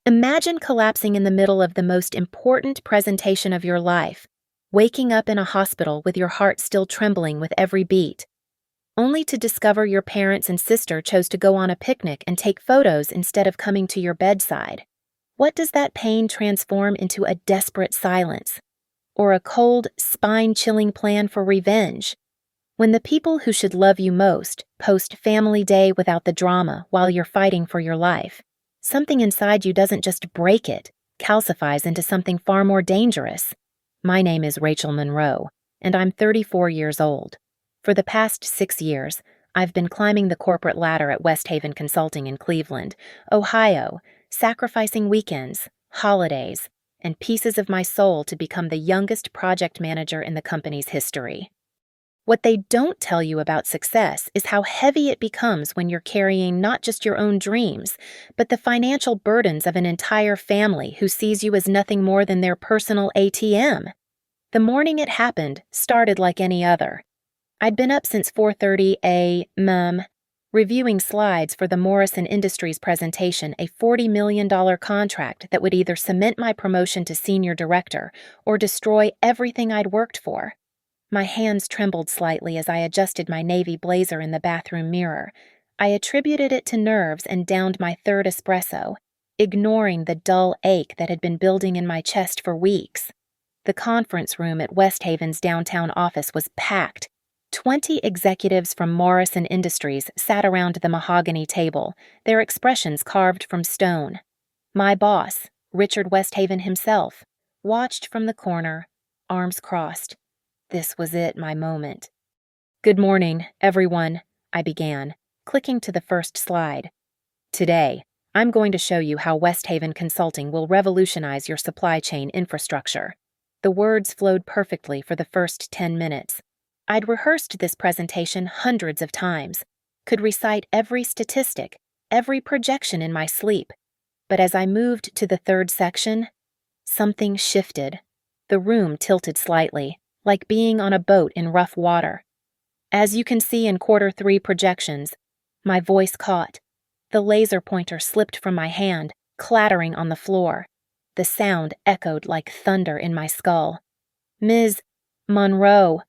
Imagine collapsing in the middle of the most important presentation of your life, waking up in a hospital with your heart still trembling with every beat, only to discover your parents and sister chose to go on a picnic and take photos instead of coming to your bedside. What does that pain transform into a desperate silence? Or a cold, spine-chilling plan for revenge? When the people who should love you most post family day without the drama while you're fighting for your life, something inside you doesn't just break it, calcifies into something far more dangerous. My name is Rachel Monroe, and I'm 34 years old. For the past 6 years, I've been climbing the corporate ladder at West Haven Consulting in Cleveland, Ohio, sacrificing weekends, holidays, and pieces of my soul to become the youngest project manager in the company's history. What they don't tell you about success is how heavy it becomes when you're carrying not just your own dreams, but the financial burdens of an entire family who sees you as nothing more than their personal ATM. The morning it happened started like any other. I'd been up since 4:30 a.m., reviewing slides for the Morrison Industries presentation, a $40 million contract that would either cement my promotion to senior director or destroy everything I'd worked for. My hands trembled slightly as I adjusted my navy blazer in the bathroom mirror. I attributed it to nerves and downed my third espresso, ignoring the dull ache that had been building in my chest for weeks. The conference room at West Haven's downtown office was packed. 20 executives from Morrison Industries sat around the mahogany table, their expressions carved from stone. My boss, Richard West Haven himself, watched from the corner, arms crossed. This was it, my moment. "Good morning, everyone," I began, clicking to the first slide. "Today, I'm going to show you how West Haven Consulting will revolutionize your supply chain infrastructure." The words flowed perfectly for the first 10 minutes. I'd rehearsed this presentation hundreds of times, could recite every statistic, every projection in my sleep. But as I moved to the third section, something shifted. The room tilted slightly, like being on a boat in rough water. As you can see in Q3 projections, my voice caught. The laser pointer slipped from my hand, clattering on the floor. The sound echoed like thunder in my skull. "Ms. Monroe."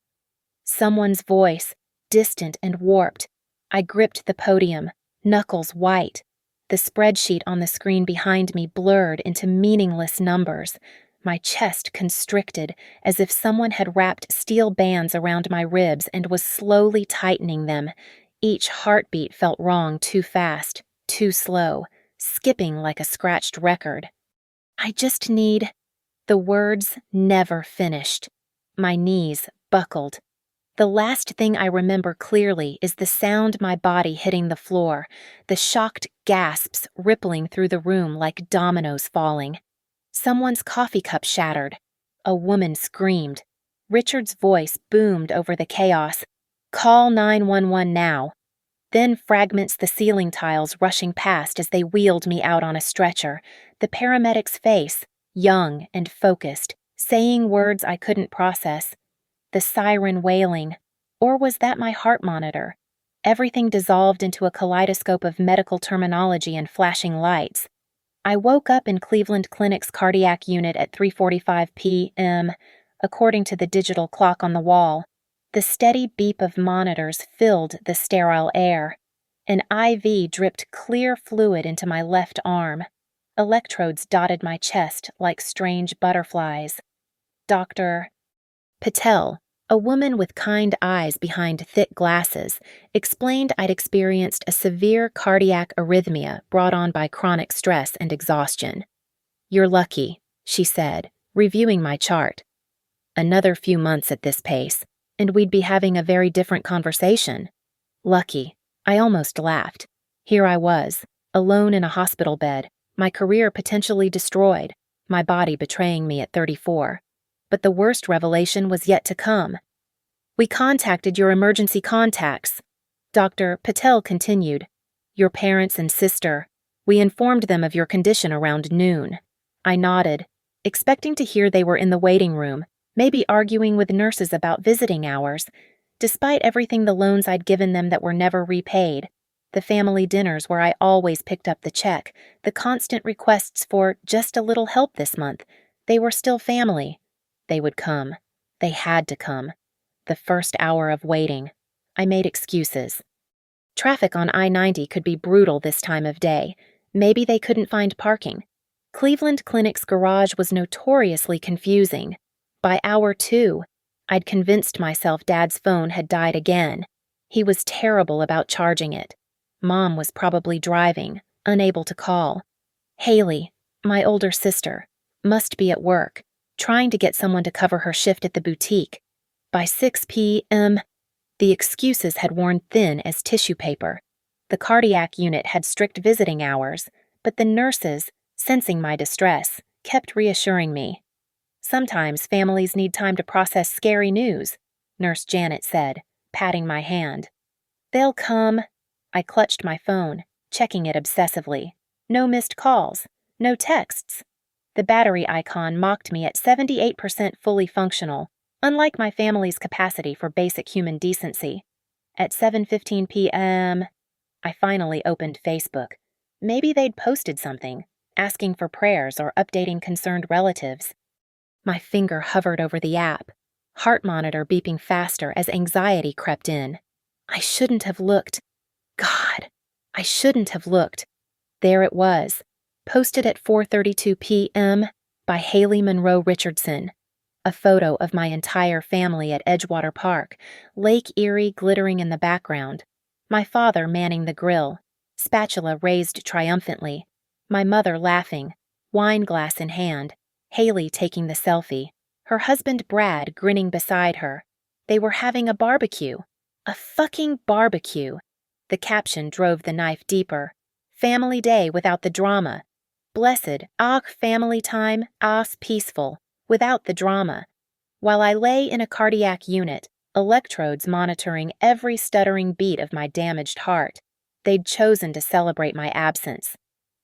Someone's voice, distant and warped. I gripped the podium, knuckles white. The spreadsheet on the screen behind me blurred into meaningless numbers. My chest constricted, as if someone had wrapped steel bands around my ribs and was slowly tightening them. Each heartbeat felt wrong, too fast, too slow, skipping like a scratched record. "I just need—" The words never finished. My knees buckled. The last thing I remember clearly is the sound my body hitting the floor, the shocked gasps rippling through the room like dominoes falling. Someone's coffee cup shattered. A woman screamed. Richard's voice boomed over the chaos. "Call 911 now." Then fragments the ceiling tiles rushing past as they wheeled me out on a stretcher, the paramedic's face, young and focused, saying words I couldn't process. The siren wailing. Or was that my heart monitor? Everything dissolved into a kaleidoscope of medical terminology and flashing lights. I woke up in Cleveland Clinic's cardiac unit at 3:45 p.m., according to the digital clock on the wall. The steady beep of monitors filled the sterile air. An IV dripped clear fluid into my left arm. Electrodes dotted my chest like strange butterflies. Dr. Patel, a woman with kind eyes behind thick glasses, explained I'd experienced a severe cardiac arrhythmia brought on by chronic stress and exhaustion. "You're lucky," she said, reviewing my chart. "Another few months at this pace, and we'd be having a very different conversation." Lucky. I almost laughed. Here I was, alone in a hospital bed, my career potentially destroyed, my body betraying me at 34. But the worst revelation was yet to come. "We contacted your emergency contacts," Dr. Patel continued. "Your parents and sister. We informed them of your condition around noon." I nodded, expecting to hear they were in the waiting room, maybe arguing with nurses about visiting hours. Despite everything the loans I'd given them that were never repaid, The family dinners where I always picked up the check, the constant requests for just a little help this month. They were still family. They would come. They had to come. The first hour of waiting, I made excuses. Traffic on I-90 could be brutal this time of day. Maybe they couldn't find parking. Cleveland Clinic's garage was notoriously confusing. By hour 2, I'd convinced myself Dad's phone had died again. He was terrible about charging it. Mom was probably driving, unable to call. Haley, my older sister, must be at work, trying to get someone to cover her shift at the boutique. By 6 p.m., the excuses had worn thin as tissue paper. The cardiac unit had strict visiting hours, but the nurses, sensing my distress, kept reassuring me. Sometimes families need time to process scary news, Nurse Janet said, patting my hand. They'll come. I clutched my phone, checking it obsessively. No missed calls, no texts. The battery icon mocked me at 78% fully functional, unlike my family's capacity for basic human decency. At 7:15 p.m., I finally opened Facebook. Maybe they'd posted something, asking for prayers or updating concerned relatives. My finger hovered over the app, heart monitor beeping faster as anxiety crept in. I shouldn't have looked. God, I shouldn't have looked. There it was, posted at 4:32 p.m. by Haley Monroe Richardson. A photo of my entire family at Edgewater Park, Lake Erie glittering in the background. My father manning the grill, spatula raised triumphantly. My mother laughing, wine glass in hand. Haley taking the selfie. Her husband Brad grinning beside her. They were having a barbecue. A fucking barbecue. The caption drove the knife deeper. Family day without the drama. Blessed, family time, peaceful, without the drama. While I lay in a cardiac unit, electrodes monitoring every stuttering beat of my damaged heart, they'd chosen to celebrate my absence.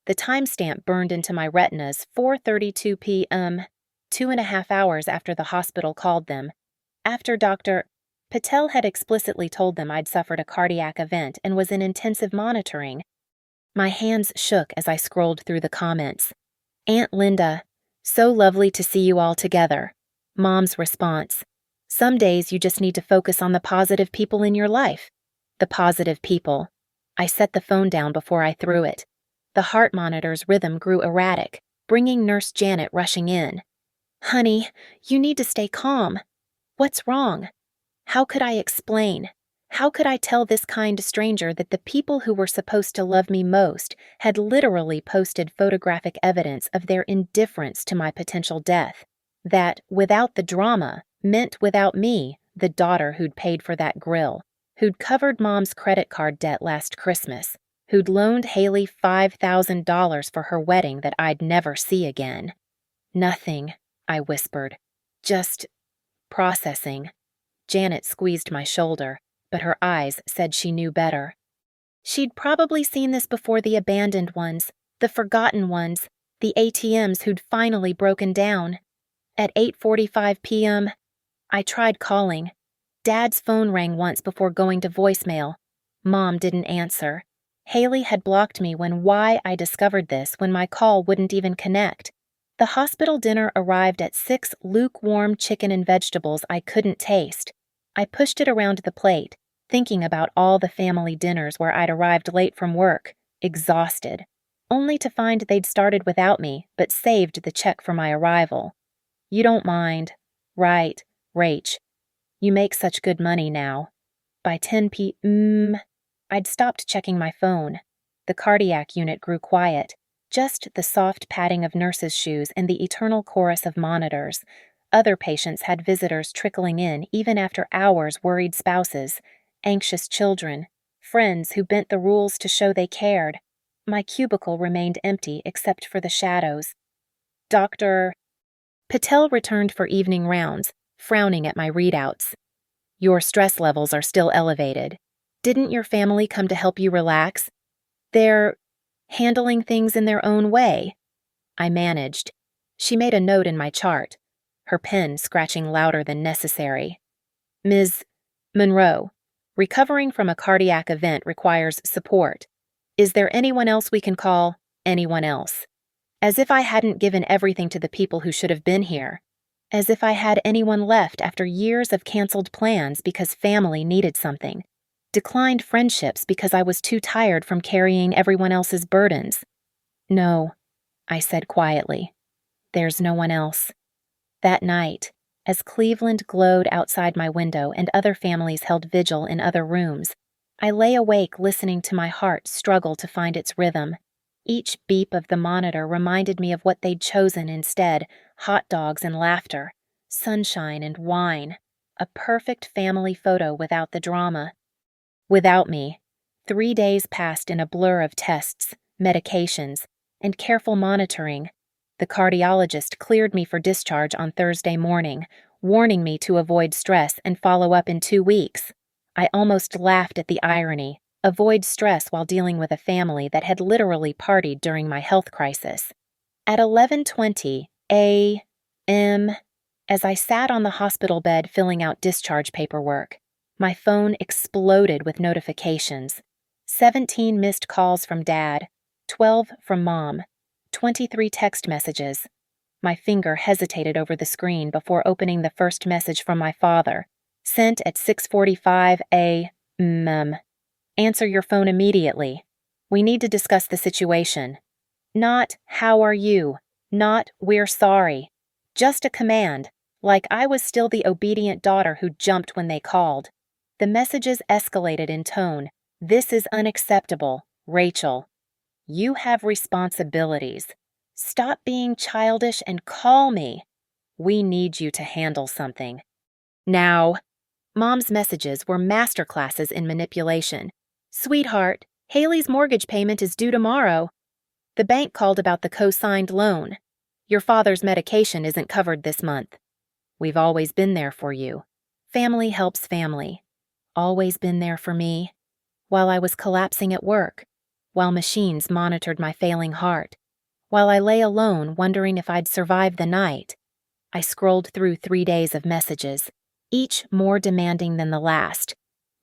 The timestamp burned into my retinas 4:32 p.m., 2.5 hours after the hospital called them. After Dr. Patel had explicitly told them I'd suffered a cardiac event and was in intensive monitoring. My hands shook as I scrolled through the comments. Aunt Linda, so lovely to see you all together. Mom's response. Some days you just need to focus on the positive people in your life. The positive people. I set the phone down before I threw it. The heart monitor's rhythm grew erratic, bringing Nurse Janet rushing in. Honey, you need to stay calm. What's wrong? How could I explain? How could I tell this kind stranger that the people who were supposed to love me most had literally posted photographic evidence of their indifference to my potential death? That, without the drama, meant without me, the daughter who'd paid for that grill, who'd covered Mom's credit card debt last Christmas, who'd loaned Haley $5,000 for her wedding that I'd never see again. Nothing, I whispered. Just processing. Janet squeezed my shoulder, but her eyes said she knew better. She'd probably seen this before the abandoned ones, the forgotten ones, the ATMs who'd finally broken down. At 8:45 p.m., I tried calling. Dad's phone rang once before going to voicemail. Mom didn't answer. Haley had blocked me I discovered this when my call wouldn't even connect. The hospital dinner arrived at 6 lukewarm chicken and vegetables I couldn't taste. I pushed it around the plate, thinking about all the family dinners where I'd arrived late from work, exhausted, only to find they'd started without me but saved the check for my arrival. You don't mind. Right, Rach. You make such good money now. By 10 p.m., I'd stopped checking my phone. The cardiac unit grew quiet, just the soft padding of nurses' shoes and the eternal chorus of monitors. Other patients had visitors trickling in even after hours, worried spouses, anxious children, friends who bent the rules to show they cared. My cubicle remained empty except for the shadows. Dr. Patel returned for evening rounds, frowning at my readouts. Your stress levels are still elevated. Didn't your family come to help you relax? They're handling things in their own way. I managed. She made a note in my chart, her pen scratching louder than necessary. Ms. Monroe, Recovering from a cardiac event requires support. Is there anyone else we can call? Anyone else? As if I hadn't given everything to the people who should have been here. As if I had anyone left after years of canceled plans because family needed something. Declined friendships because I was too tired from carrying everyone else's burdens. No, I said quietly. There's no one else. That night, as Cleveland glowed outside my window and other families held vigil in other rooms, I lay awake listening to my heart struggle to find its rhythm. Each beep of the monitor reminded me of what they'd chosen instead: hot dogs and laughter, sunshine and wine, a perfect family photo without the drama. Without me, 3 days passed in a blur of tests, medications, and careful monitoring. The cardiologist cleared me for discharge on Thursday morning, warning me to avoid stress and follow up in 2 weeks. I almost laughed at the irony: avoid stress while dealing with a family that had literally partied during my health crisis. At 11:20 a.m., as I sat on the hospital bed filling out discharge paperwork, my phone exploded with notifications. 17 missed calls from Dad, 12 from Mom, 23 text messages. My finger hesitated over the screen before opening the first message from my father, sent at 6:45 a.m. Answer your phone immediately. We need to discuss the situation. Not, how are you? Not, we're sorry. Just a command, like I was still the obedient daughter who jumped when they called. The messages escalated in tone. This is unacceptable, Rachel. You have responsibilities. Stop being childish and call me. We need you to handle something. Now. Mom's messages were masterclasses in manipulation. Sweetheart, Haley's mortgage payment is due tomorrow. The bank called about the co-signed loan. Your father's medication isn't covered this month. We've always been there for you. Family helps family. Always been there for me. While I was collapsing at work. While machines monitored my failing heart. While I lay alone wondering if I'd survive the night. I scrolled through 3 days of messages, each more demanding than the last.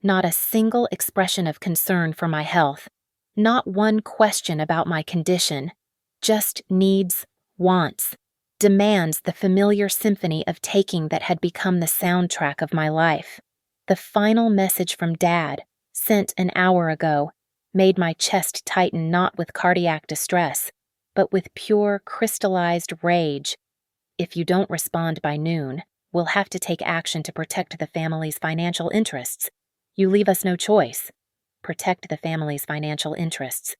Not a single expression of concern for my health. Not one question about my condition. Just needs, wants, demands, the familiar symphony of taking that had become the soundtrack of my life. The final message from Dad, sent an hour ago, made my chest tighten not with cardiac distress, but with pure, crystallized rage. If you don't respond by noon, we'll have to take action to protect the family's financial interests. You leave us no choice. Protect the family's financial interests.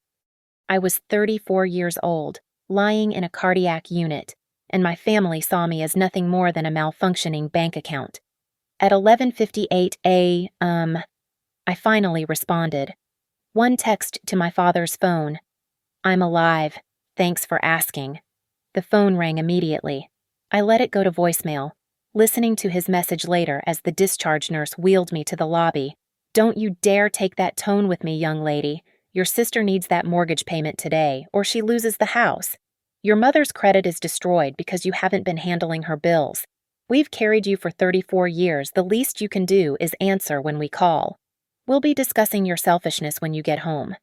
I was 34 years old, lying in a cardiac unit, and my family saw me as nothing more than a malfunctioning bank account. At 11:58 a.m., I finally responded. One text to my father's phone. I'm alive. Thanks for asking. The phone rang immediately. I let it go to voicemail, listening to his message later as the discharge nurse wheeled me to the lobby. Don't you dare take that tone with me, young lady. Your sister needs that mortgage payment today, or she loses the house. Your mother's credit is destroyed because you haven't been handling her bills. We've carried you for 34 years. The least you can do is answer when we call. We'll be discussing your selfishness when you get home.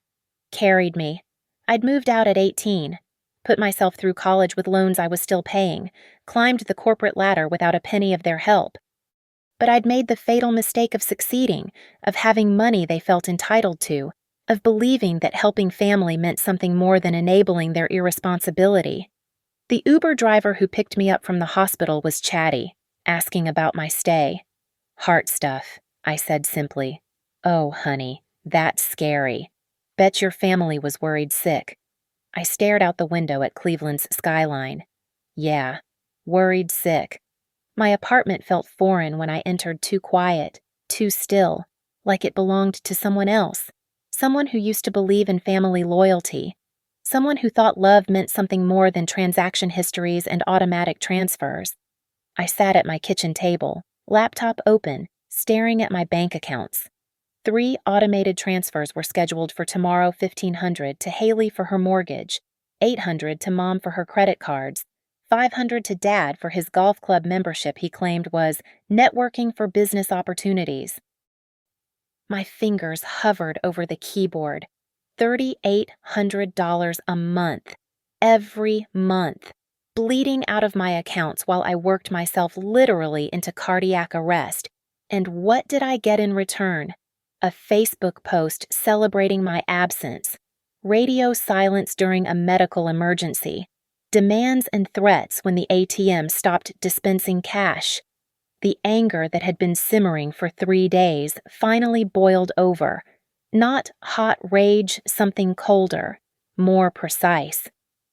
Carried me. I'd moved out at 18, put myself through college with loans I was still paying, climbed the corporate ladder without a penny of their help. But I'd made the fatal mistake of succeeding, of having money they felt entitled to, of believing that helping family meant something more than enabling their irresponsibility. The Uber driver who picked me up from the hospital was chatty, asking about my stay. Heart stuff, I said simply. Oh, honey, that's scary. Bet your family was worried sick. I stared out the window at Cleveland's skyline. Yeah, worried sick. My apartment felt foreign when I entered, too quiet, too still, like it belonged to someone else, someone who used to believe in family loyalty, someone who thought love meant something more than transaction histories and automatic transfers. I sat at my kitchen table, laptop open, staring at my bank accounts. 3 automated transfers were scheduled for tomorrow: $1,500 to Haley for her mortgage, $800 to Mom for her credit cards, $500 to Dad for his golf club membership he claimed was networking for business opportunities. My fingers hovered over the keyboard. $3,800 a month. Every month. Bleeding out of my accounts while I worked myself literally into cardiac arrest. And what did I get in return? A Facebook post celebrating my absence. Radio silence during a medical emergency. Demands and threats when the ATM stopped dispensing cash. The anger that had been simmering for 3 days finally boiled over. Not hot rage, something colder, more precise.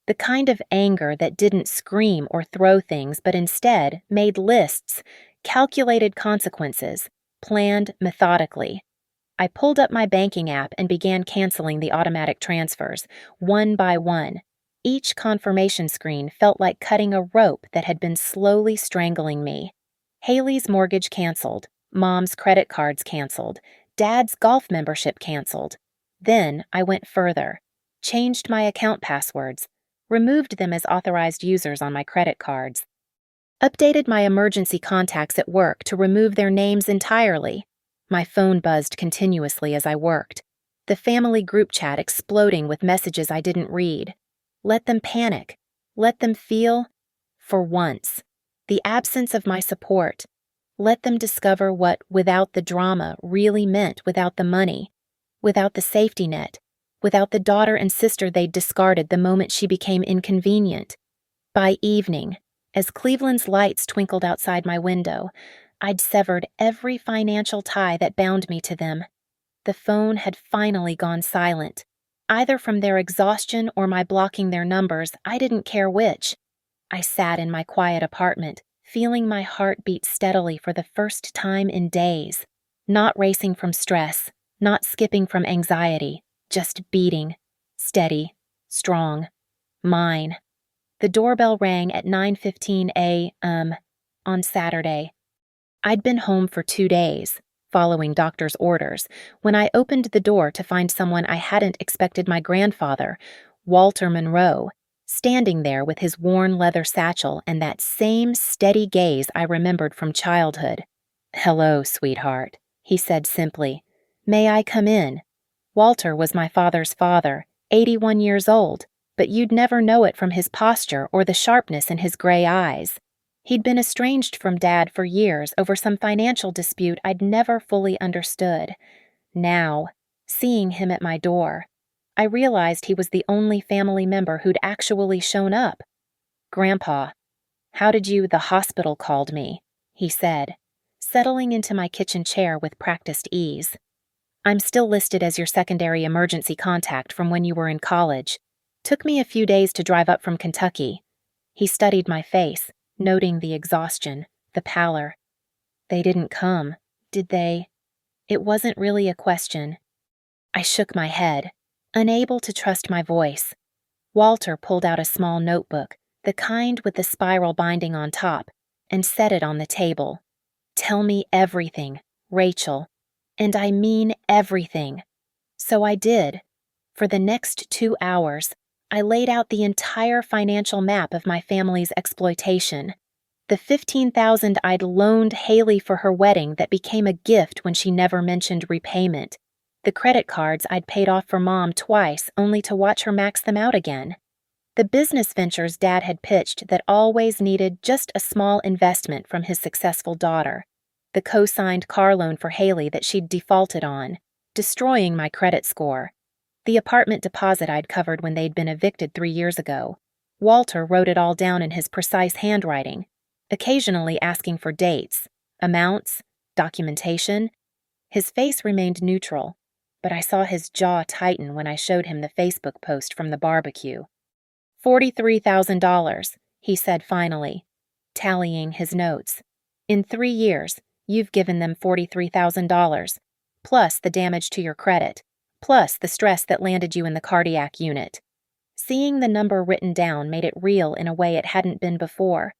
The kind of anger that didn't scream or throw things, but instead made lists, calculated consequences, planned methodically. I pulled up my banking app and began canceling the automatic transfers, one by one. Each confirmation screen felt like cutting a rope that had been slowly strangling me. Haley's mortgage canceled, Mom's credit cards canceled, Dad's golf membership canceled. Then I went further, changed my account passwords, removed them as authorized users on my credit cards, updated my emergency contacts at work to remove their names entirely. My phone buzzed continuously as I worked, the family group chat exploding with messages I didn't read. Let them panic. Let them feel, for once, the absence of my support. Let them discover what without the drama really meant without the money, without the safety net, without the daughter and sister they'd discarded the moment she became inconvenient. By evening, as Cleveland's lights twinkled outside my window, I'd severed every financial tie that bound me to them. The phone had finally gone silent. Either from their exhaustion or my blocking their numbers, I didn't care which. I sat in my quiet apartment, feeling my heart beat steadily for the first time in days. Not racing from stress, not skipping from anxiety, just beating. Steady, strong, mine. The doorbell rang at 9:15 a.m. on Saturday. I'd been home for 2 days, following doctor's orders, when I opened the door to find someone I hadn't expected, my grandfather, Walter Monroe, standing there with his worn leather satchel and that same steady gaze I remembered from childhood. "Hello, sweetheart," he said simply. "May I come in?" Walter was my father's father, 81 years old, but you'd never know it from his posture or the sharpness in his gray eyes. He'd been estranged from Dad for years over some financial dispute I'd never fully understood. Now, seeing him at my door, I realized he was the only family member who'd actually shown up. "Grandpa, the hospital called me," he said, settling into my kitchen chair with practiced ease. "I'm still listed as your secondary emergency contact from when you were in college. Took me a few days to drive up from Kentucky." He studied my face, noting the exhaustion, the pallor. "They didn't come, did they?" It wasn't really a question. I shook my head, unable to trust my voice. Walter pulled out a small notebook, the kind with the spiral binding on top, and set it on the table. "Tell me everything, Rachel. And I mean everything." So I did. For the next 2 hours, I laid out the entire financial map of my family's exploitation. The $15,000 I'd loaned Haley for her wedding that became a gift when she never mentioned repayment. The credit cards I'd paid off for Mom twice only to watch her max them out again. The business ventures Dad had pitched that always needed just a small investment from his successful daughter. The co-signed car loan for Haley that she'd defaulted on, destroying my credit score. The apartment deposit I'd covered when they'd been evicted 3 years ago. Walter wrote it all down in his precise handwriting, occasionally asking for dates, amounts, documentation. His face remained neutral, but I saw his jaw tighten when I showed him the Facebook post from the barbecue. $43,000, he said finally, tallying his notes. "In 3 years, you've given them $43,000, plus the damage to your credit, plus the stress that landed you in the cardiac unit." Seeing the number written down made it real in a way it hadn't been before.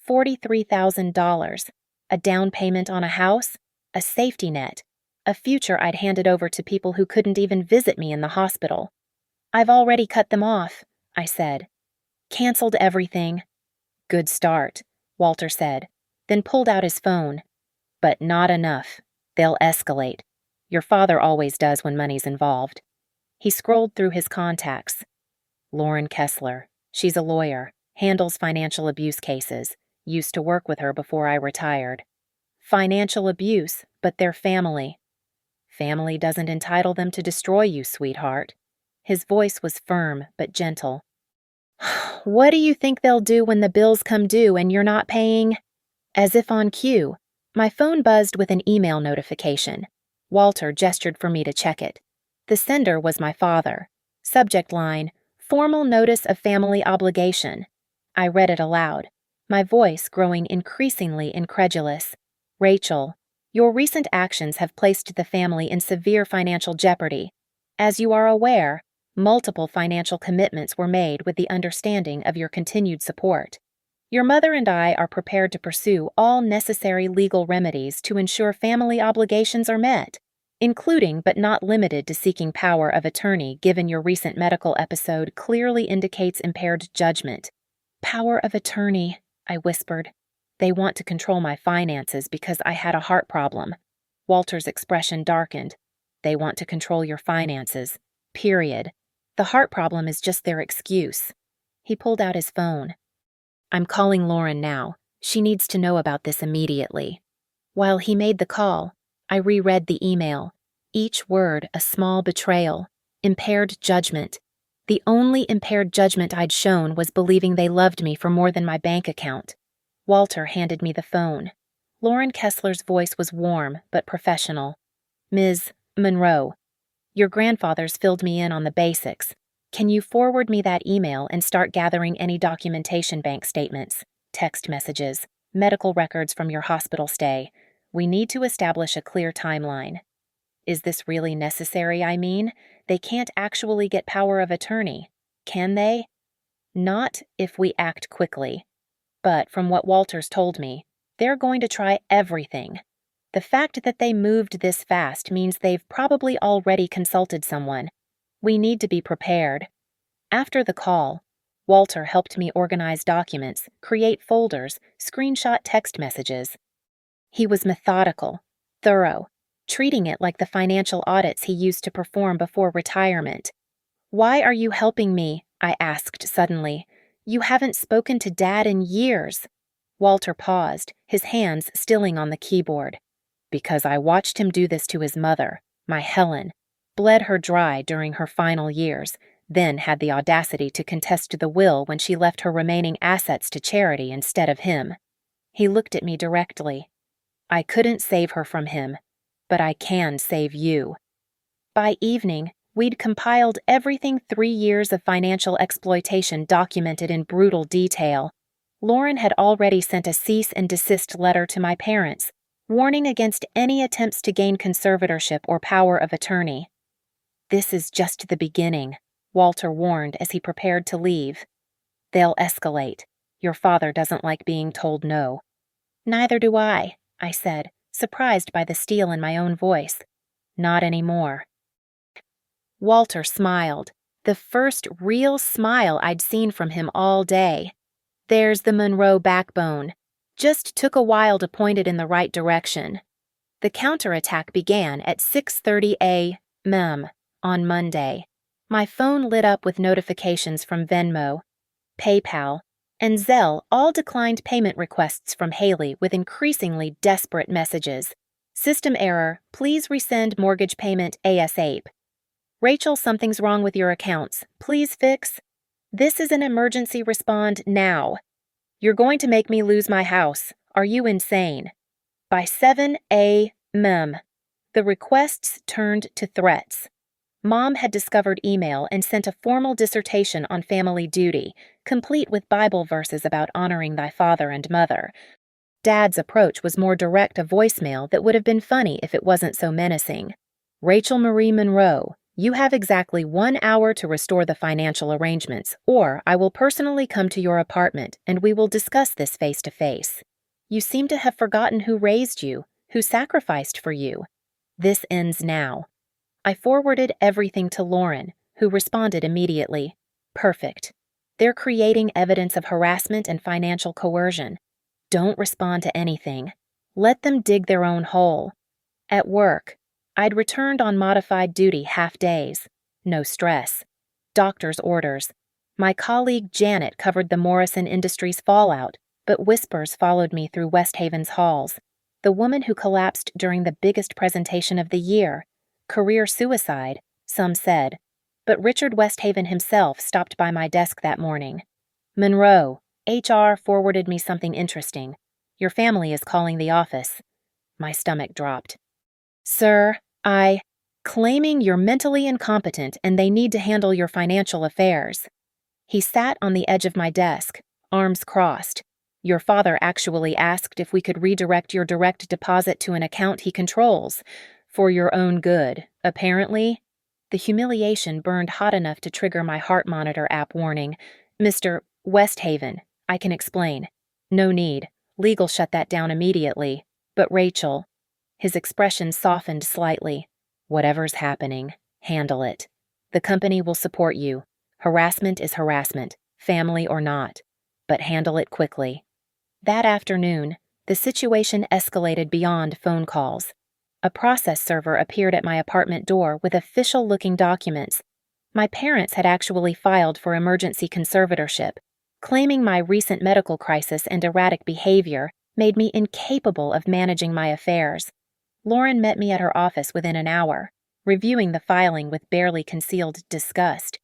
$43,000, a down payment on a house, a safety net, a future I'd handed over to people who couldn't even visit me in the hospital. "I've already cut them off," I said. "Canceled everything." "Good start," Walter said, then pulled out his phone. "But not enough. They'll escalate. Your father always does when money's involved. He scrolled through his contacts. Lauren Kessler. She's a lawyer, handles financial abuse cases. Used to work with her before I retired. Financial abuse, but they're family. Family doesn't entitle them to destroy you, sweetheart. His voice was firm but gentle. What do you think they'll do when the bills come due and you're not paying? As if on cue, my phone buzzed with an email notification. Walter gestured for me to check it. The sender was my father. Subject line, Formal Notice of Family Obligation. I read it aloud, my voice growing increasingly incredulous. Rachel, your recent actions have placed the family in severe financial jeopardy. As you are aware, multiple financial commitments were made with the understanding of your continued support. Your mother and I are prepared to pursue all necessary legal remedies to ensure family obligations are met, including but not limited to seeking power of attorney given your recent medical episode clearly indicates impaired judgment. Power of attorney, I whispered. They want to control my finances because I had a heart problem. Walter's expression darkened. They want to control your finances. Period. The heart problem is just their excuse. He pulled out his phone. I'm calling Lauren now. She needs to know about this immediately. While he made the call, I reread the email. Each word a small betrayal. Impaired judgment. The only impaired judgment I'd shown was believing they loved me for more than my bank account. Walter handed me the phone. Lauren Kessler's voice was warm but professional. Ms. Monroe, your grandfather's filled me in on the basics. Can you forward me that email and start gathering any documentation, bank statements, text messages, medical records from your hospital stay? We need to establish a clear timeline. Is this really necessary, I mean? They can't actually get power of attorney, can they? Not if we act quickly. But from what Walters told me, they're going to try everything. The fact that they moved this fast means they've probably already consulted someone. We need to be prepared. After the call, Walter helped me organize documents, create folders, screenshot text messages. He was methodical, thorough, treating it like the financial audits he used to perform before retirement. Why are you helping me? I asked suddenly. You haven't spoken to Dad in years. Walter paused, his hands stilling on the keyboard. Because I watched him do this to his mother, my Helen, bled her dry during her final years, then had the audacity to contest the will when she left her remaining assets to charity instead of him. He looked at me directly. I couldn't save her from him, but I can save you. By evening, we'd compiled everything 3 years of financial exploitation documented in brutal detail. Lauren had already sent a cease and desist letter to my parents, warning against any attempts to gain conservatorship or power of attorney. This is just the beginning, Walter warned as he prepared to leave. They'll escalate. Your father doesn't like being told no. Neither do I said, surprised by the steel in my own voice. Not anymore. Walter smiled, the first real smile I'd seen from him all day. There's the Monroe backbone. Just took a while to point it in the right direction. The counterattack began at 6:30 a.m. on Monday. My phone lit up with notifications from Venmo, PayPal, and Zelle all declined payment requests from Haley with increasingly desperate messages. System error, please resend mortgage payment ASAP. Rachel, something's wrong with your accounts. Please fix. This is an emergency, respond now. You're going to make me lose my house. Are you insane? By 7 a.m., the requests turned to threats. Mom had discovered email and sent a formal dissertation on family duty, complete with Bible verses about honoring thy father and mother. Dad's approach was more direct, a voicemail that would have been funny if it wasn't so menacing. Rachel Marie Monroe, you have exactly 1 hour to restore the financial arrangements, or I will personally come to your apartment and we will discuss this face to face. You seem to have forgotten who raised you, who sacrificed for you. This ends now. I forwarded everything to Lauren, who responded immediately. Perfect. They're creating evidence of harassment and financial coercion. Don't respond to anything. Let them dig their own hole. At work, I'd returned on modified duty half days. No stress. Doctor's orders. My colleague Janet covered the Morrison Industries fallout, but whispers followed me through West Haven's halls. The woman who collapsed during the biggest presentation of the year. Career suicide, some said. But Richard Westhaven himself stopped by my desk that morning. Monroe, HR forwarded me something interesting. Your family is calling the office. My stomach dropped. Sir, claiming you're mentally incompetent and they need to handle your financial affairs. He sat on the edge of my desk, arms crossed. Your father actually asked if we could redirect your direct deposit to an account he controls. For your own good, apparently. The humiliation burned hot enough to trigger my heart monitor app warning. Mr. Westhaven, I can explain. No need. Legal shut that down immediately. But Rachel. His expression softened slightly. Whatever's happening, handle it. The company will support you. Harassment is harassment, family or not. But handle it quickly. That afternoon, the situation escalated beyond phone calls. A process server appeared at my apartment door with official-looking documents. My parents had actually filed for emergency conservatorship, claiming my recent medical crisis and erratic behavior made me incapable of managing my affairs. Lauren met me at her office within an hour, reviewing the filing with barely concealed disgust.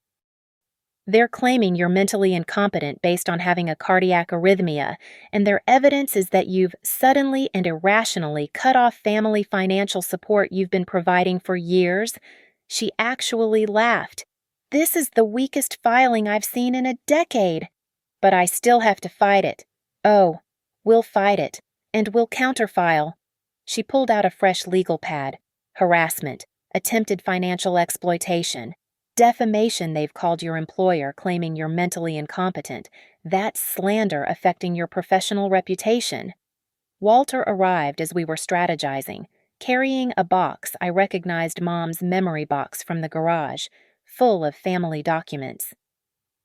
They're claiming you're mentally incompetent based on having a cardiac arrhythmia, and their evidence is that you've suddenly and irrationally cut off family financial support you've been providing for years. She actually laughed. This is the weakest filing I've seen in a decade. But I still have to fight it. Oh, we'll fight it, and we'll counterfile. She pulled out a fresh legal pad. Harassment, attempted financial exploitation. Defamation, they've called your employer, claiming you're mentally incompetent. That's slander affecting your professional reputation. Walter arrived as we were strategizing, carrying a box I recognized Mom's memory box from the garage, full of family documents.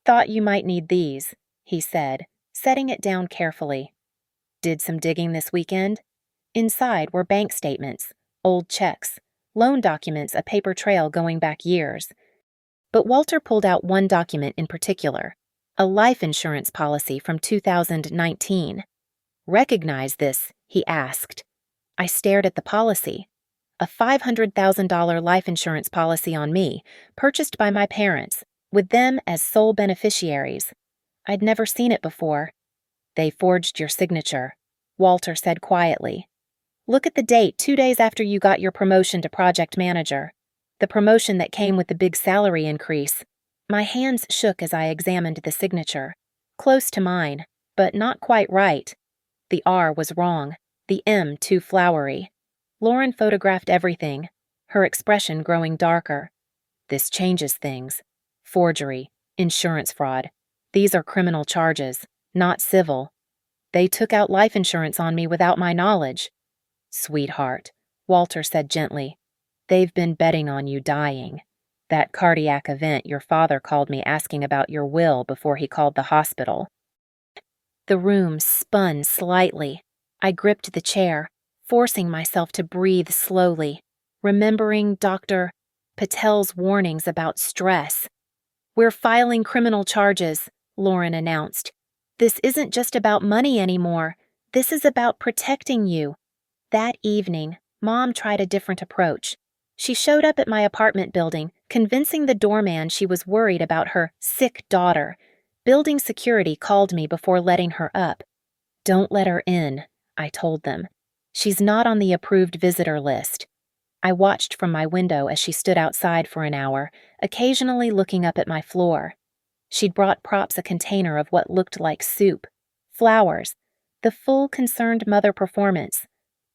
Thought you might need these, he said, setting it down carefully. Did some digging this weekend? Inside were bank statements, old checks, loan documents, a paper trail going back years. But Walter pulled out one document in particular, a life insurance policy from 2019. Recognize this, he asked. I stared at the policy. A $500,000 life insurance policy on me, purchased by my parents, with them as sole beneficiaries. I'd never seen it before. They forged your signature, Walter said quietly. Look at the date 2 days after you got your promotion to project manager. The promotion that came with the big salary increase. My hands shook as I examined the signature. Close to mine, but not quite right. The R was wrong, the M too flowery. Lauren photographed everything, her expression growing darker. This changes things. Forgery, insurance fraud. These are criminal charges, not civil. They took out life insurance on me without my knowledge. Sweetheart, Walter said gently. They've been betting on you dying. That cardiac event your father called me asking about your will before he called the hospital. The room spun slightly. I gripped the chair, forcing myself to breathe slowly, remembering Dr. Patel's warnings about stress. We're filing criminal charges, Lauren announced. This isn't just about money anymore. This is about protecting you. That evening, Mom tried a different approach. She showed up at my apartment building, convincing the doorman she was worried about her sick daughter. Building security called me before letting her up. Don't let her in, I told them. She's not on the approved visitor list. I watched from my window as she stood outside for an hour, occasionally looking up at my floor. She'd brought props a container of what looked like soup, flowers, the full concerned mother performance.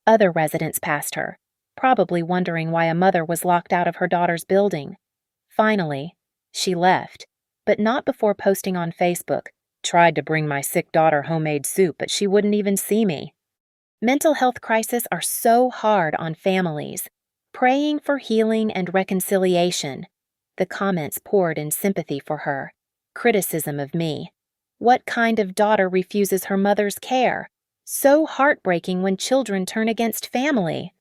Other residents passed her, probably wondering why a mother was locked out of her daughter's building. Finally, she left, but not before posting on Facebook, tried to bring my sick daughter homemade soup, but she wouldn't even see me. Mental health crises are so hard on families. Praying for healing and reconciliation. The comments poured in sympathy for her. Criticism of me. What kind of daughter refuses her mother's care? So heartbreaking when children turn against family.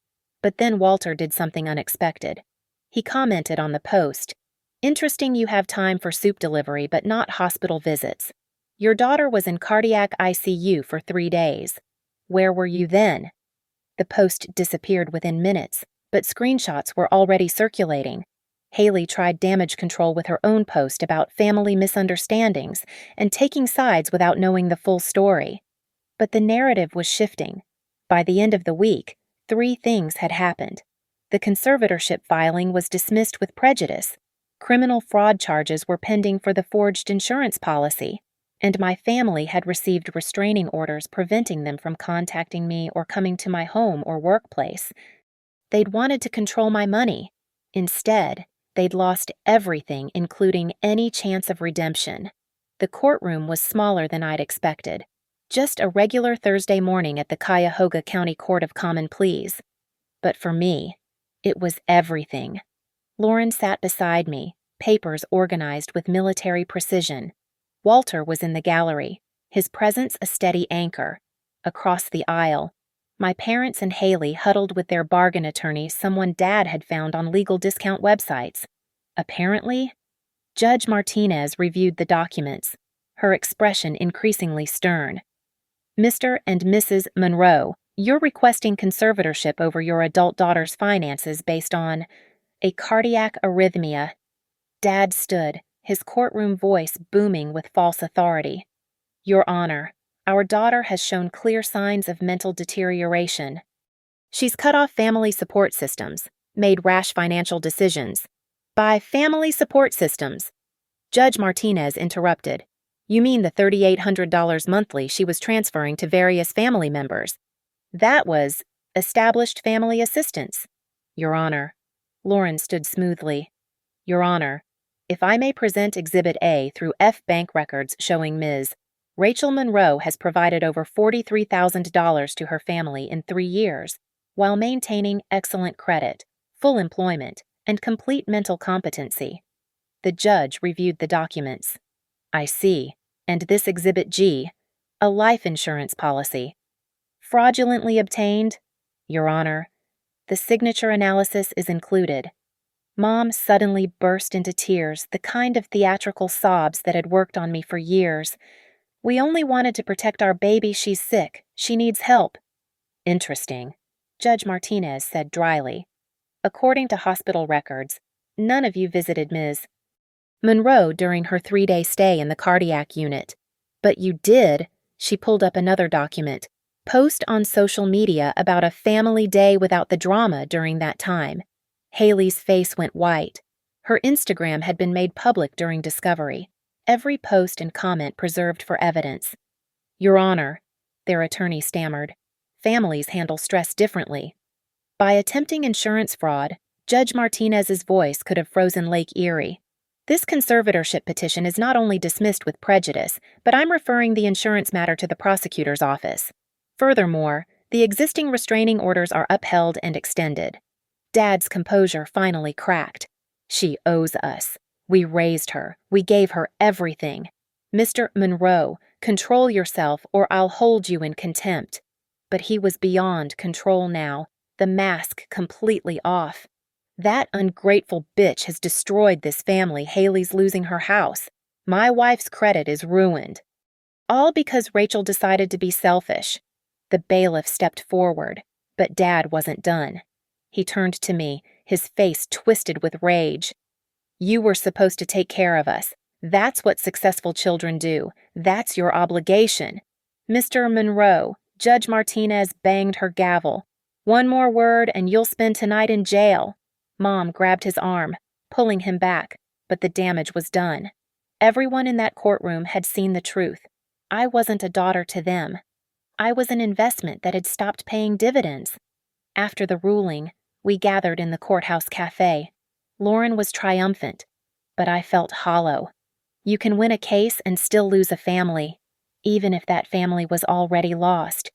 But then Walter did something unexpected. He commented on the post, "Interesting you have time for soup delivery but not hospital visits. Your daughter was in cardiac ICU for 3 days. Where were you then?" The post disappeared within minutes, but screenshots were already circulating. Haley tried damage control with her own post about family misunderstandings and taking sides without knowing the full story. But the narrative was shifting. By the end of the week, 3 things had happened. The conservatorship filing was dismissed with prejudice. Criminal fraud charges were pending for the forged insurance policy, and my family had received restraining orders preventing them from contacting me or coming to my home or workplace. They'd wanted to control my money. Instead, they'd lost everything, including any chance of redemption. The courtroom was smaller than I'd expected. Just a regular Thursday morning at the Cuyahoga County Court of Common Pleas. But for me, it was everything. Lauren sat beside me, papers organized with military precision. Walter was in the gallery, his presence a steady anchor. Across the aisle, my parents and Haley huddled with their bargain attorney, someone Dad had found on legal discount websites. Apparently, Judge Martinez reviewed the documents, her expression increasingly stern. "Mr. and Mrs. Monroe, you're requesting conservatorship over your adult daughter's finances based on a cardiac arrhythmia." Dad stood, his courtroom voice booming with false authority. "Your Honor, our daughter has shown clear signs of mental deterioration. She's cut off family support systems, made rash financial decisions." By family support systems, Judge Martinez interrupted. "You mean the $3,800 monthly she was transferring to various family members? That was established family assistance." "Your Honor." Lauren stood smoothly. "Your Honor, if I may present Exhibit A through F bank records showing Ms. Rachel Monroe has provided over $43,000 to her family in 3 years, while maintaining excellent credit, full employment, and complete mental competency." The judge reviewed the documents. "I see. And this Exhibit G, a life insurance policy. Fraudulently obtained?" "Your Honor." "The signature analysis is included." Mom suddenly burst into tears, the kind of theatrical sobs that had worked on me for years. "We only wanted to protect our baby. She's sick. She needs help." "Interesting," Judge Martinez said dryly. "According to hospital records, none of you visited Ms. Monroe during her 3-day stay in the cardiac unit. But you did," she pulled up another document, "post on social media about a family day without the drama during that time." Haley's face went white. Her Instagram had been made public during discovery. Every post and comment preserved for evidence. "Your Honor," their attorney stammered, "families handle stress differently." By attempting insurance fraud, Judge Martinez's voice could have frozen Lake Erie. "This conservatorship petition is not only dismissed with prejudice, but I'm referring the insurance matter to the prosecutor's office. Furthermore, the existing restraining orders are upheld and extended." Dad's composure finally cracked. "She owes us. We raised her. We gave her everything. Mr. Monroe, control yourself or I'll hold you in contempt." But he was beyond control now, the mask completely off. "That ungrateful bitch has destroyed this family. Haley's losing her house. My wife's credit is ruined. All because Rachel decided to be selfish." The bailiff stepped forward, but Dad wasn't done. He turned to me, his face twisted with rage. "You were supposed to take care of us. That's what successful children do. That's your obligation. Mr. Monroe," Judge Martinez banged her gavel, "one more word and you'll spend tonight in jail." Mom grabbed his arm, pulling him back, but the damage was done. Everyone in that courtroom had seen the truth. I wasn't a daughter to them. I was an investment that had stopped paying dividends. After the ruling, we gathered in the courthouse cafe. Lauren was triumphant, but I felt hollow. You can win a case and still lose a family, even if that family was already lost.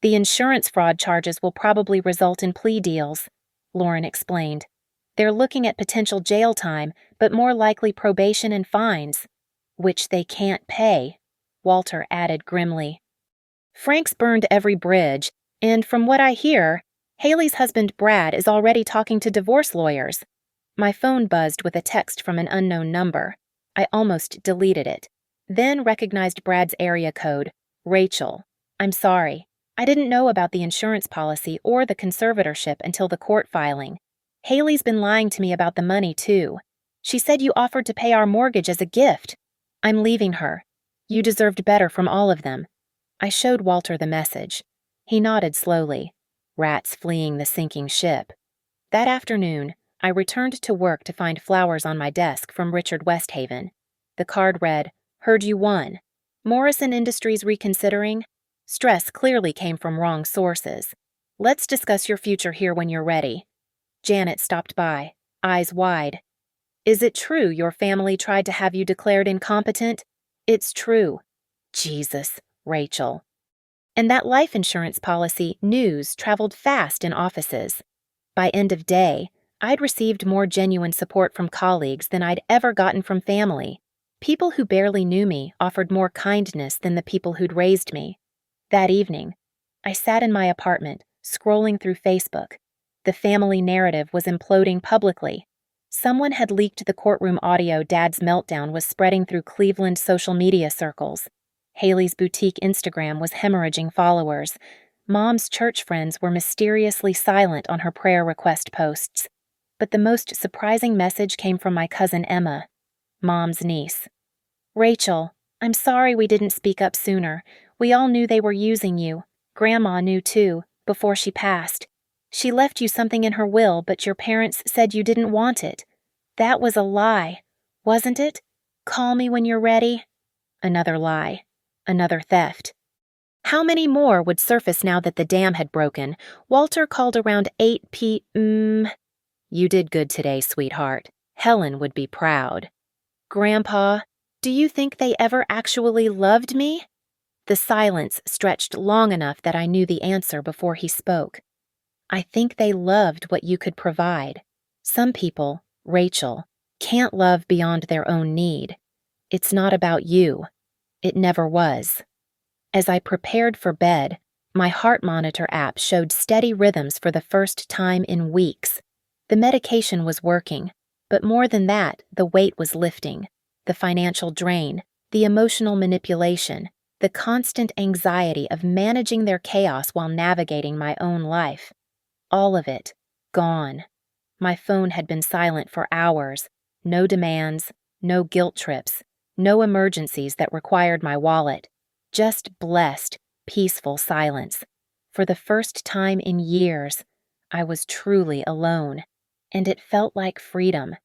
"The insurance fraud charges will probably result in plea deals," Lauren explained. "They're looking at potential jail time, but more likely probation and fines." "Which they can't pay," Walter added grimly. "Frank's burned every bridge, and from what I hear, Haley's husband Brad is already talking to divorce lawyers. My phone buzzed with a text from an unknown number. I almost deleted it, then recognized Brad's area code, Rachel. I'm sorry. I didn't know about the insurance policy or the conservatorship until the court filing. Haley's been lying to me about the money, too. She said you offered to pay our mortgage as a gift. I'm leaving her. You deserved better from all of them. I showed Walter the message. He nodded slowly. Rats fleeing the sinking ship. That afternoon, I returned to work to find flowers on my desk from Richard Westhaven. The card read, "Heard you won. Morrison Industries reconsidering? Stress clearly came from wrong sources. Let's discuss your future here when you're ready." Janet stopped by, eyes wide. "Is it true your family tried to have you declared incompetent?" "It's true." Jesus, Rachel. And that life insurance policy news traveled fast in offices. By end of day, I'd received more genuine support from colleagues than I'd ever gotten from family. People who barely knew me offered more kindness than the people who'd raised me. That evening, I sat in my apartment, scrolling through Facebook. The family narrative was imploding publicly. Someone had leaked the courtroom audio Dad's meltdown was spreading through Cleveland social media circles. Haley's boutique Instagram was hemorrhaging followers. Mom's church friends were mysteriously silent on her prayer request posts. But the most surprising message came from my cousin Emma, Mom's niece. "Rachel, I'm sorry we didn't speak up sooner. We all knew they were using you. Grandma knew too, before she passed. She left you something in her will, but your parents said you didn't want it. That was a lie, wasn't it? Call me when you're ready." Another lie. Another theft. How many more would surface now that the dam had broken? Walter called around 8 p.m. "You did good today, sweetheart. Helen would be proud." "Grandpa, do you think they ever actually loved me?" The silence stretched long enough that I knew the answer before he spoke. "I think they loved what you could provide. Some people, Rachel, can't love beyond their own need. It's not about you. It never was." As I prepared for bed, my heart monitor app showed steady rhythms for the first time in weeks. The medication was working, but more than that, the weight was lifting. The financial drain, the emotional manipulation, the constant anxiety of managing their chaos while navigating my own life. All of it, gone. My phone had been silent for hours. No demands, no guilt trips, no emergencies that required my wallet. Just blessed, peaceful silence. For the first time in years, I was truly alone. And it felt like freedom.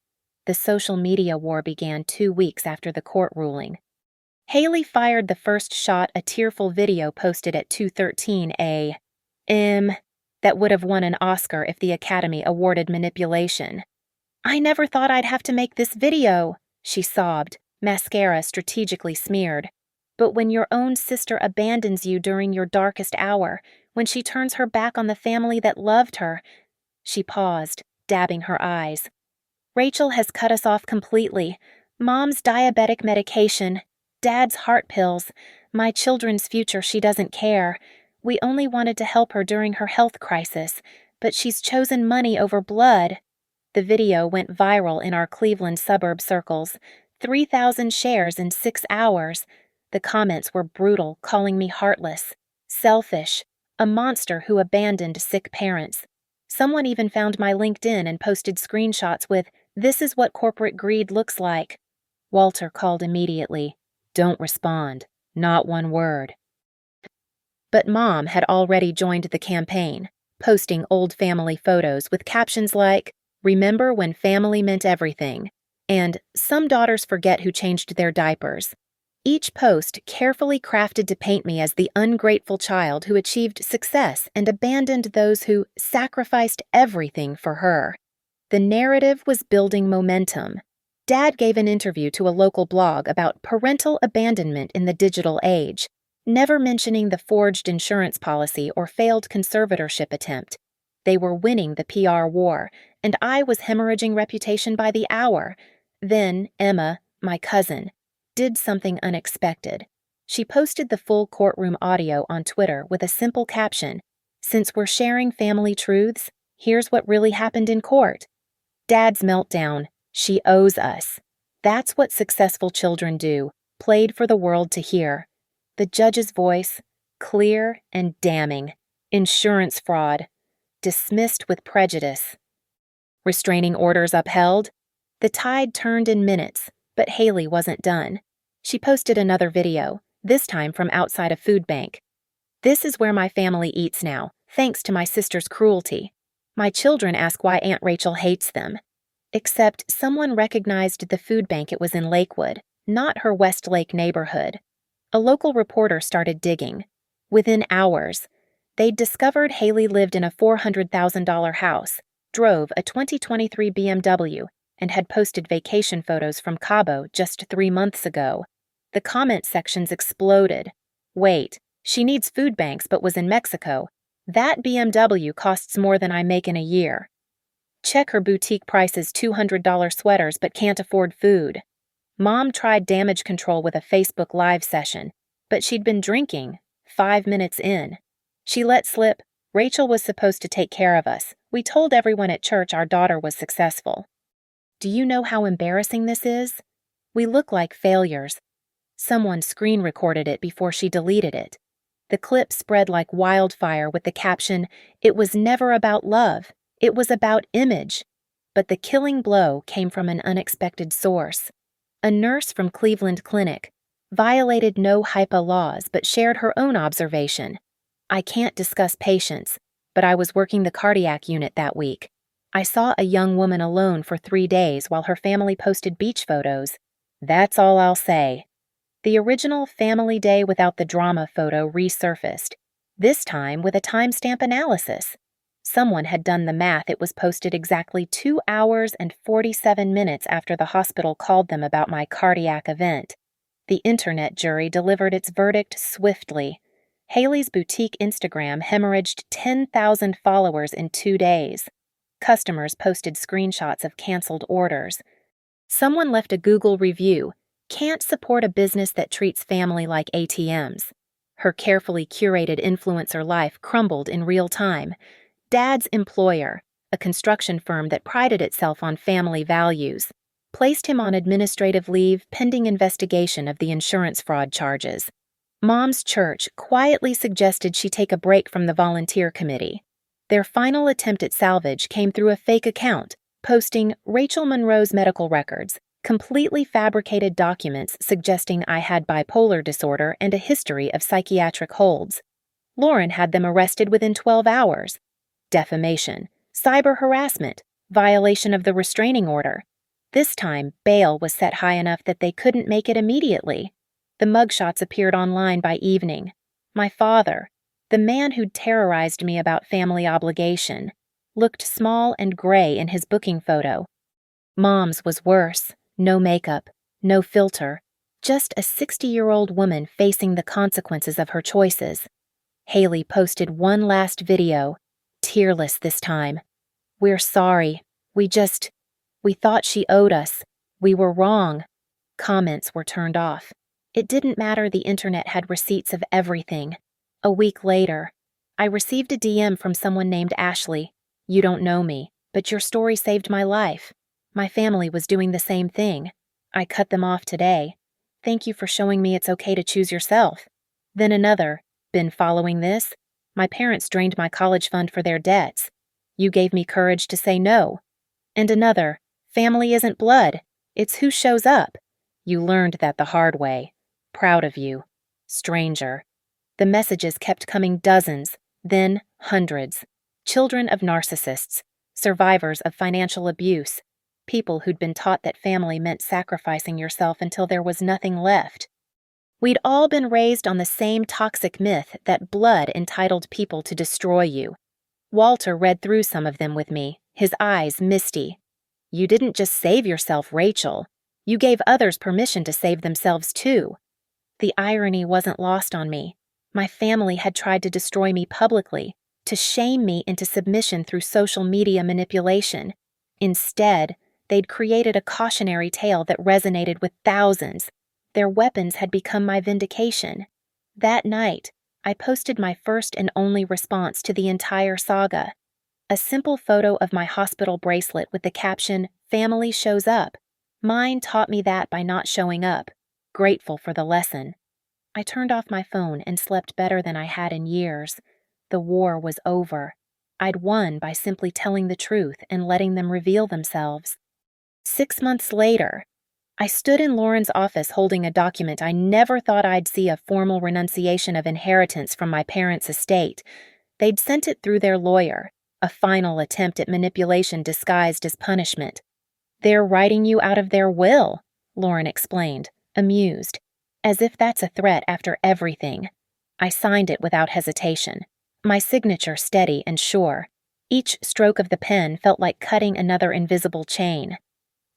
The social media war began 2 weeks after the court ruling. Haley fired the first shot, a tearful video posted at 2:13 a.m. that would have won an Oscar if the Academy awarded manipulation. "I never thought I'd have to make this video," she sobbed, mascara strategically smeared. "But when your own sister abandons you during your darkest hour, when she turns her back on the family that loved her..." She paused, dabbing her eyes. "Rachel has cut us off completely. Mom's diabetic medication, Dad's heart pills, my children's future, she doesn't care. We only wanted to help her during her health crisis, but she's chosen money over blood." The video went viral in our Cleveland suburb circles. 3,000 shares in 6 hours. The comments were brutal, calling me heartless, selfish, a monster who abandoned sick parents. Someone even found my LinkedIn and posted screenshots with, "This is what corporate greed looks like." Walter called immediately. "Don't respond. Not one word." But Mom had already joined the campaign, posting old family photos with captions like, "Remember when family meant everything," and "Some daughters forget who changed their diapers." Each post carefully crafted to paint me as the ungrateful child who achieved success and abandoned those who sacrificed everything for her. The narrative was building momentum. Dad gave an interview to a local blog about parental abandonment in the digital age, never mentioning the forged insurance policy or failed conservatorship attempt. They were winning the PR war, and I was hemorrhaging reputation by the hour. Then Emma, my cousin, did something unexpected. She posted the full courtroom audio on Twitter with a simple caption, Since we're sharing family truths, here's what really happened in court. Dad's meltdown. She owes us. That's what successful children do, played for the world to hear. The judge's voice, clear and damning. Insurance fraud. Dismissed with prejudice. Restraining orders upheld. The tide turned in minutes, but Haley wasn't done. She posted another video, this time from outside a food bank. This is where my family eats now, thanks to my sister's cruelty. My children ask why Aunt Rachel hates them. Except someone recognized the food bank it was in Lakewood, not her Westlake neighborhood. A local reporter started digging. Within hours, they'd discovered Haley lived in a $400,000 house, drove a 2023 BMW, and had posted vacation photos from Cabo just 3 months ago. The comment sections exploded. Wait, she needs food banks but was in Mexico. That BMW costs more than I make in a year. Check her boutique prices $200 sweaters but can't afford food. Mom tried damage control with a Facebook Live session, but she'd been drinking 5 minutes in. She let slip, Rachel was supposed to take care of us. We told everyone at church our daughter was successful. Do you know how embarrassing this is? We look like failures. Someone screen recorded it before she deleted it. The clip spread like wildfire with the caption, "It was never about love. It was about image." But the killing blow came from an unexpected source. A nurse from Cleveland Clinic violated no HIPAA laws but shared her own observation. I can't discuss patients, but I was working the cardiac unit that week. I saw a young woman alone for 3 days while her family posted beach photos. That's all I'll say. The original Family Day Without the Drama photo resurfaced, this time with a timestamp analysis. Someone had done the math. It was posted exactly 2 hours and 47 minutes after the hospital called them about my cardiac event. The internet jury delivered its verdict swiftly. Haley's boutique Instagram hemorrhaged 10,000 followers in 2 days. Customers posted screenshots of canceled orders. Someone left a Google review. Can't support a business that treats family like ATMs. Her carefully curated influencer life crumbled in real time. Dad's employer, a construction firm that prided itself on family values, placed him on administrative leave pending investigation of the insurance fraud charges. Mom's church quietly suggested she take a break from the volunteer committee. Their final attempt at salvage came through a fake account, posting Rachel Monroe's medical records, completely fabricated documents suggesting I had bipolar disorder and a history of psychiatric holds. Lauren had them arrested within 12 hours. Defamation, cyber harassment, violation of the restraining order. This time, bail was set high enough that they couldn't make it immediately. The mugshots appeared online by evening. My father, the man who'd terrorized me about family obligation, looked small and gray in his booking photo. Mom's was worse. No makeup, no filter, just a 60-year-old woman facing the consequences of her choices. Haley posted one last video, tearless this time. "We're sorry. We thought she owed us. We were wrong." Comments were turned off. It didn't matter, the internet had receipts of everything. A week later, I received a DM from someone named Ashley. "You don't know me, but your story saved my life. My family was doing the same thing. I cut them off today. Thank you for showing me it's okay to choose yourself." Then another, "Been following this? My parents drained my college fund for their debts. You gave me courage to say no." And another, "Family isn't blood. It's who shows up. You learned that the hard way. Proud of you. Stranger." The messages kept coming, dozens, then hundreds. Children of narcissists, survivors of financial abuse, people who'd been taught that family meant sacrificing yourself until there was nothing left. We'd all been raised on the same toxic myth that blood entitled people to destroy you. Walter read through some of them with me, his eyes misty. "You didn't just save yourself, Rachel. You gave others permission to save themselves too." The irony wasn't lost on me. My family had tried to destroy me publicly, to shame me into submission through social media manipulation. Instead, they'd created a cautionary tale that resonated with thousands. Their weapons had become my vindication. That night, I posted my first and only response to the entire saga. A simple photo of my hospital bracelet with the caption, "Family shows up." Mine taught me that by not showing up. Grateful for the lesson. I turned off my phone and slept better than I had in years. The war was over. I'd won by simply telling the truth and letting them reveal themselves. 6 months later, I stood in Lauren's office holding a document I never thought I'd see: a formal renunciation of inheritance from my parents' estate. They'd sent it through their lawyer, a final attempt at manipulation disguised as punishment. "They're writing you out of their will," Lauren explained, amused, as if that's a threat after everything. I signed it without hesitation, my signature steady and sure. Each stroke of the pen felt like cutting another invisible chain.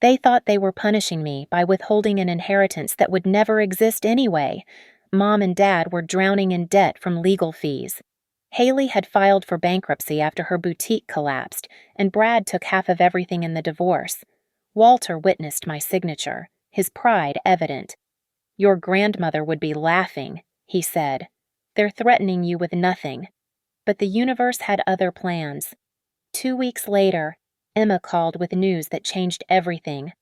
They thought they were punishing me by withholding an inheritance that would never exist anyway. Mom and Dad were drowning in debt from legal fees. Haley had filed for bankruptcy after her boutique collapsed, and Brad took half of everything in the divorce. Walter witnessed my signature, his pride evident. "Your grandmother would be laughing," he said. "They're threatening you with nothing." But the universe had other plans. 2 weeks later, Emma called with news that changed everything.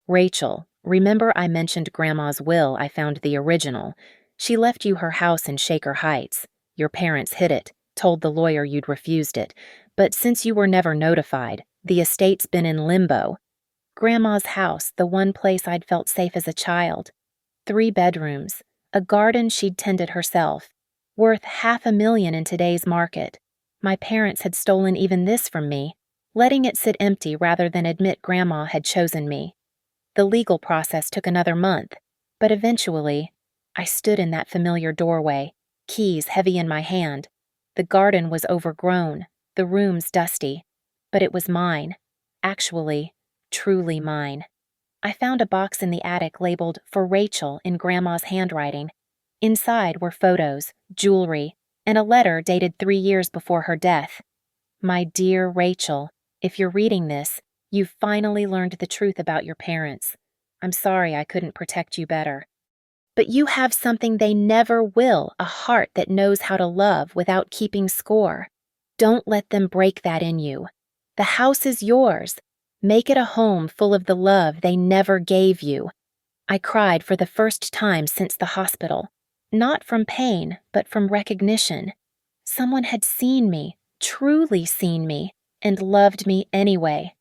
"Rachel, remember I mentioned Grandma's will? I found the original. She left you her house in Shaker Heights. Your parents hid it, told the lawyer you'd refused it. But since you were never notified, the estate's been in limbo. Grandma's house, the one place I'd felt safe as a child. 3 bedrooms, a garden she'd tended herself, worth $500,000 in today's market. My parents had stolen even this from me, letting it sit empty rather than admit Grandma had chosen me. The legal process took another month, but eventually, I stood in that familiar doorway, keys heavy in my hand. The garden was overgrown, the rooms dusty, but it was mine. Actually, truly mine. I found a box in the attic labeled "For Rachel" in Grandma's handwriting. Inside were photos, jewelry, and a letter dated 3 years before her death. "My dear Rachel, if you're reading this, you've finally learned the truth about your parents. I'm sorry I couldn't protect you better. But you have something they never will, a heart that knows how to love without keeping score. Don't let them break that in you. The house is yours. Make it a home full of the love they never gave you." I cried for the first time since the hospital. Not from pain, but from recognition. Someone had seen me, truly seen me, and loved me anyway.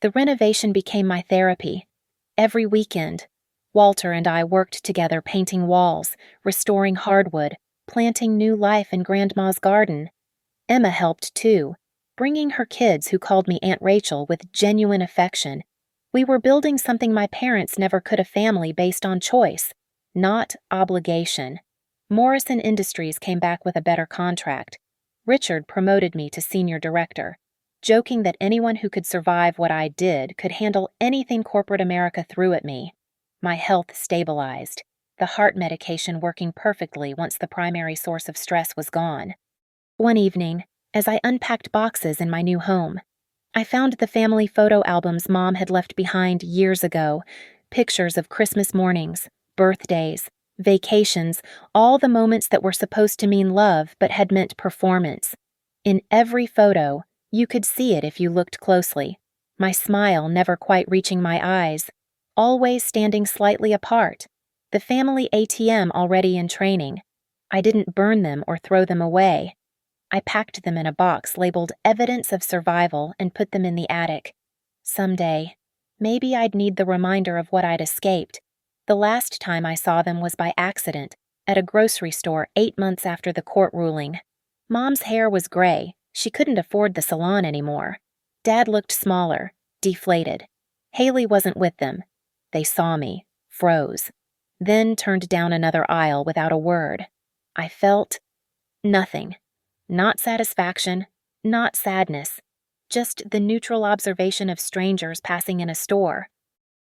The renovation became my therapy. Every weekend, Walter and I worked together painting walls, restoring hardwood, planting new life in Grandma's garden. Emma helped too, bringing her kids who called me Aunt Rachel with genuine affection. We were building something my parents never could: a family based on choice, not obligation. Morrison Industries came back with a better contract. Richard promoted me to senior director, joking that anyone who could survive what I did could handle anything corporate America threw at me. My health stabilized, the heart medication working perfectly once the primary source of stress was gone. One evening, as I unpacked boxes in my new home, I found the family photo albums Mom had left behind years ago, pictures of Christmas mornings, birthdays, vacations, all the moments that were supposed to mean love but had meant performance. In every photo, you could see it if you looked closely. My smile never quite reaching my eyes, always standing slightly apart, the family ATM already in training. I didn't burn them or throw them away. I packed them in a box labeled "Evidence of Survival" and put them in the attic. Someday, maybe I'd need the reminder of what I'd escaped. The last time I saw them was by accident, at a grocery store 8 months after the court ruling. Mom's hair was gray. She couldn't afford the salon anymore. Dad looked smaller, deflated. Haley wasn't with them. They saw me, froze, then turned down another aisle without a word. I felt nothing. Not satisfaction, not sadness, just the neutral observation of strangers passing in a store.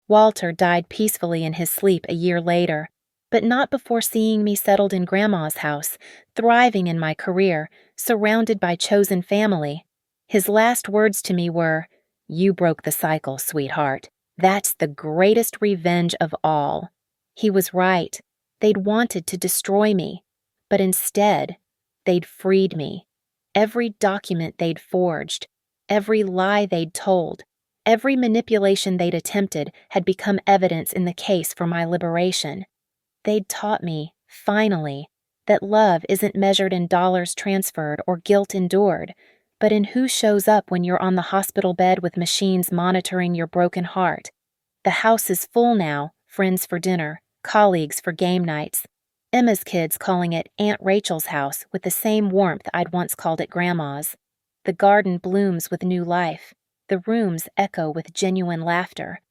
Walter died peacefully in his sleep a year later, but not before seeing me settled in Grandma's house, thriving in my career, surrounded by chosen family. His last words to me were, "You broke the cycle, sweetheart. That's the greatest revenge of all." He was right. They'd wanted to destroy me. But instead, they'd freed me. Every document they'd forged, every lie they'd told, every manipulation they'd attempted had become evidence in the case for my liberation. They'd taught me, finally, that love isn't measured in dollars transferred or guilt endured, but in who shows up when you're on the hospital bed with machines monitoring your broken heart. The house is full now, friends for dinner, colleagues for game nights. Emma's kids calling it Aunt Rachel's house with the same warmth I'd once called it Grandma's. The garden blooms with new life. The rooms echo with genuine laughter.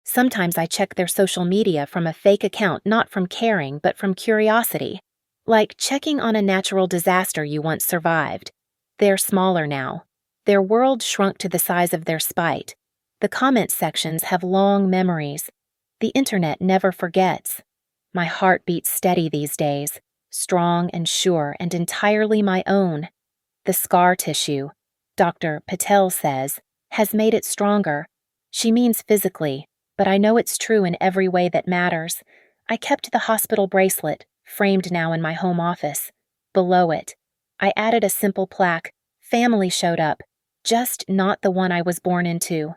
Sometimes I check their social media from a fake account, not from caring, but from curiosity. Like checking on a natural disaster you once survived. They're smaller now. Their world shrunk to the size of their spite. The comment sections have long memories. The internet never forgets. My heart beats steady these days, strong and sure and entirely my own. The scar tissue, Dr. Patel says, has made it stronger. She means physically, but I know it's true in every way that matters. I kept the hospital bracelet, framed now in my home office. Below it, I added a simple plaque, "Family showed up, just not the one I was born into."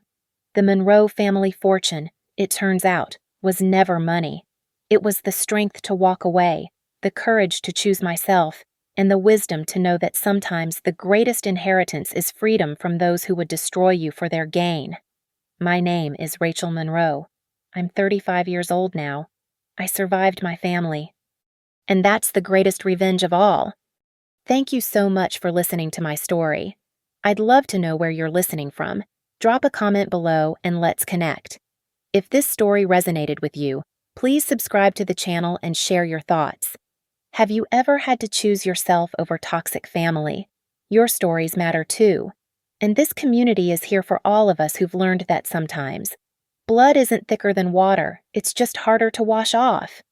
The Monroe family fortune, it turns out, was never money. It was the strength to walk away, the courage to choose myself, and the wisdom to know that sometimes the greatest inheritance is freedom from those who would destroy you for their gain. My name is Rachel Monroe. I'm 35 years old now. I survived my family. And that's the greatest revenge of all. Thank you so much for listening to my story. I'd love to know where you're listening from. Drop a comment below and let's connect. If this story resonated with you, please subscribe to the channel and share your thoughts. Have you ever had to choose yourself over toxic family? Your stories matter too. And this community is here for all of us who've learned that sometimes. Blood isn't thicker than water, it's just harder to wash off.